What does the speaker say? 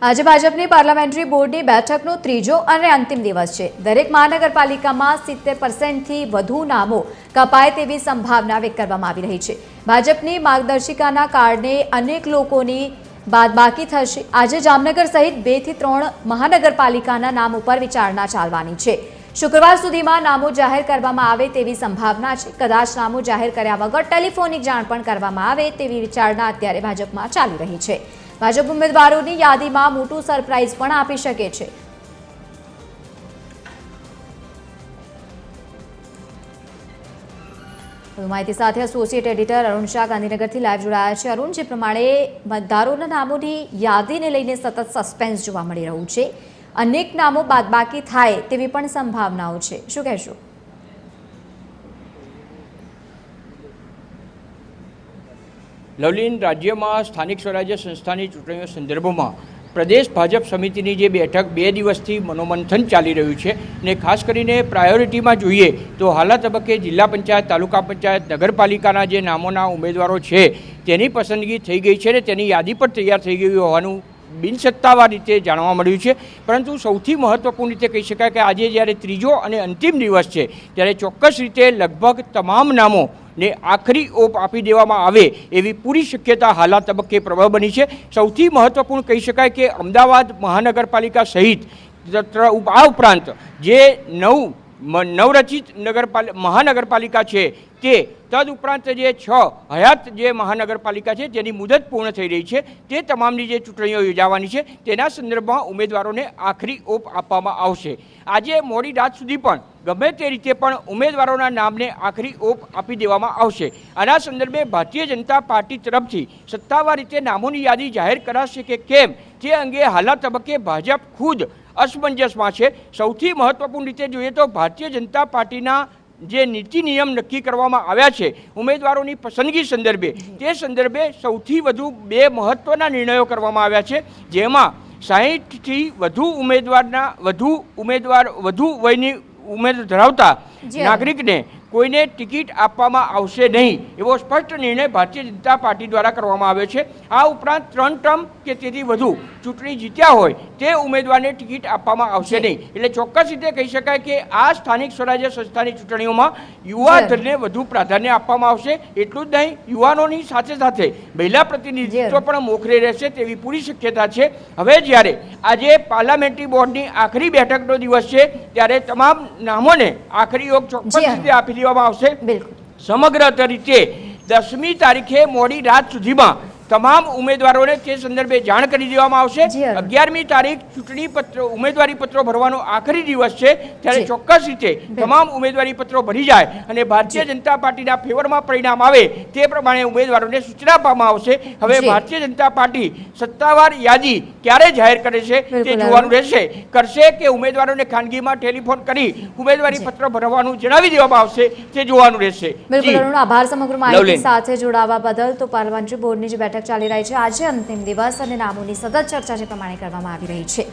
આજે ભાજપની પાર્લામેન્ટરી બોર્ડની બેઠકનો ત્રીજો અને અંતિમ દિવસ છે। દરેક મહાનગરપાલિકામાં 70% વધુ નામો કપાય તેવી સંભાવના વ્યક્ત કરવામાં આવી રહી છે। ભાજપની માર્ગદર્શિકાના કારણે અનેક લોકોની બાદબાકી થશે। આજે જામનગર સહિત 2 થી 3 મહાનગરપાલિકાના નામ ઉપર વિચારણા ચાલવાની છે। શુક્રવાર સુધીમાં નામો જાહેર કરવામાં આવે તેવી સંભાવના છે। કદાચ નામો જાહેર કર્યા વગર ટેલિફોનિક જાણ પણ કરવામાં આવે તેવી વિચારણા અત્યારે ભાજપમાં ચાલી રહી છે। ભાજપ ઉમેદવારોની યાદીમાં મોટું સરપ્રાઇઝ પણ આપી શકે છે। માહિતી સાથે એસોસિએટ એડિટર અરુણ શાહ ગાંધીનગરથી લાઈવ જોડાયા છે। અરુણ, જે પ્રમાણે મતદારોના નામોની યાદીને લઈને સતત સસ્પેન્સ જોવા મળી રહ્યું છે, અનેક નામો બાદબાકી થાય તેવી પણ સંભાવનાઓ છે, શું કહેશો? લવલીન, રાજ્યમાં સ્થાનિક સ્વરાજ્ય સંસ્થાની ચૂંટણીઓ સંદર્ભમાં પ્રદેશ ભાજપ સમિતિની જે બેઠક 2 દિવસથી મનોમંથન ચાલી રહ્યું છે ને ખાસ કરીને પ્રાયોરિટીમાં જોઈએ તો હાલના તબક્કે જિલ્લા પંચાયત, તાલુકા પંચાયત, નગરપાલિકાના જે નામોના ઉમેદવારો છે તેની પસંદગી થઈ ગઈ છે ને તેની યાદી પણ તૈયાર થઈ ગઈ હોવાનું બિનસત્તાવાર રીતે જાણવા મળ્યું છે। પરંતુ સૌથી મહત્ત્વપૂર્ણ રીતે કહી શકાય કે આજે જ્યારે ત્રીજો અને અંતિમ દિવસ છે ત્યારે ચોક્કસ રીતે લગભગ તમામ નામો ને આખરી ઓપ આપી દેવામાં આવે એવી પૂરી શક્યતા હાલના તબક્કે પ્રબળ બની છે। સૌથી મહત્ત્વપૂર્ણ કહી શકાય કે અમદાવાદ મહાનગરપાલિકા સહિત આ ઉપરાંત જે નવરચિત મહાનગરપાલિકા છે તે તદુપરાંત જે 6 હયાત જે મહાનગરપાલિકા છે જેની મુદત પૂર્ણ થઈ રહી છે તે તમામની જે ચૂંટણીઓ યોજાવાની છે તેના સંદર્ભમાં ઉમેદવારોને આખરી ઓપ આપવામાં આવશે। આજે મોડી રાત સુધી પણ ગમે તે રીતે પણ ઉમેદવારોના નામને આખરી ઓપ આપી દેવામાં આવશે। આના સંદર્ભે ભારતીય જનતા પાર્ટી તરફથી સત્તાવાર રીતે નામોની યાદી જાહેર કરાશે કે કેમ તે અંગે હાલના તબક્કે ભાજપ ખુદ અસમંજસમાં છે। સૌથી મહત્વપૂર્ણ રીતે જોઈએ તો ભારતીય જનતા પાર્ટીના જે નીતિ નિયમ નક્કી કરવામાં આવ્યા છે ઉમેદવારોની પસંદગી સંદર્ભે, તે સંદર્ભે સૌથી વધુ 2 મહત્ત્વના નિર્ણયો કરવામાં આવ્યા છે, જેમાં 60થી વધુ વયની ઉમેર ધરાવતા નાગરિકને કોઈને ટિકિટ આપવામાં આવશે નહીં એવો સ્પષ્ટ નિર્ણય ભારતીય જનતા પાર્ટી દ્વારા કરવામાં આવ્યો છે। આ ઉપરાંત 3 ટર્મ કે તેથી વધુ ચૂંટણી જીત્યા હોય તે ઉમેદવારને ટિકિટ આપવામાં આવશે નહીં। એટલે ચોક્કસ રીતે કહી શકાય કે આ સ્થાનિક સ્વરાજ્ય સંસ્થાની ચૂંટણીઓમાં યુવા ધનને વધુ પ્રાધાન્ય આપવામાં આવશે। એટલું જ નહીં, યુવાનોની સાથે સાથે મહિલા પ્રતિનિધિત્વ પણ મોખરે રહેશે તેવી પૂરી શક્યતા છે। હવે જ્યારે આજે પાર્લામેન્ટરી બોર્ડની આખરી બેઠકનો દિવસ છે ત્યારે તમામ નામોને આખરી ઓપ ચોક્કસ રીતે આપી દેવામાં આવશે। સમગ્ર રીતે 10મી તારીખે મોડી રાત સુધીમાં તમામ ઉમેદવારોને તે સંદર્ભે જાણ કરી દેવામાં આવશે। 11મી તારીખ ચૂંટણી પત્ર ઉમેદવારી પત્રો ભરવાનો આખરી દિવસ છે ત્યારે ચોક્કસ રીતે તમામ ઉમેદવારી પત્રો ભરી જાય અને ભારતીય જનતા પાર્ટીના ફેવરમાં પરિણામ આવે તે પ્રમાણે ઉમેદવારોને સૂચના આપવામાં આવશે। હવે ભારતીય જનતા પાર્ટી સત્તાવાર યાદી ક્યારે જાહેર કરે છે તે જોવાનું રહેશે। કરશે કે ઉમેદવારોને ખાનગીમાં ટેલિફોન કરી ઉમેદવારી પત્ર ભરવાનું જણાવી દેવામાં આવશે તે જોવાનું રહેશે। બિલકુલ, આભાર સમગ્ર માહિતી સાથે જોડાવા બદલ। તો પાર્લામેન્ટરી બોર્ડની જે બેઠક ચાલી રહી છે, આજે અંતિમ દિવસ અને નામોની સતત ચર્ચા જે પ્રમાણે કરવામાં આવી રહી છે।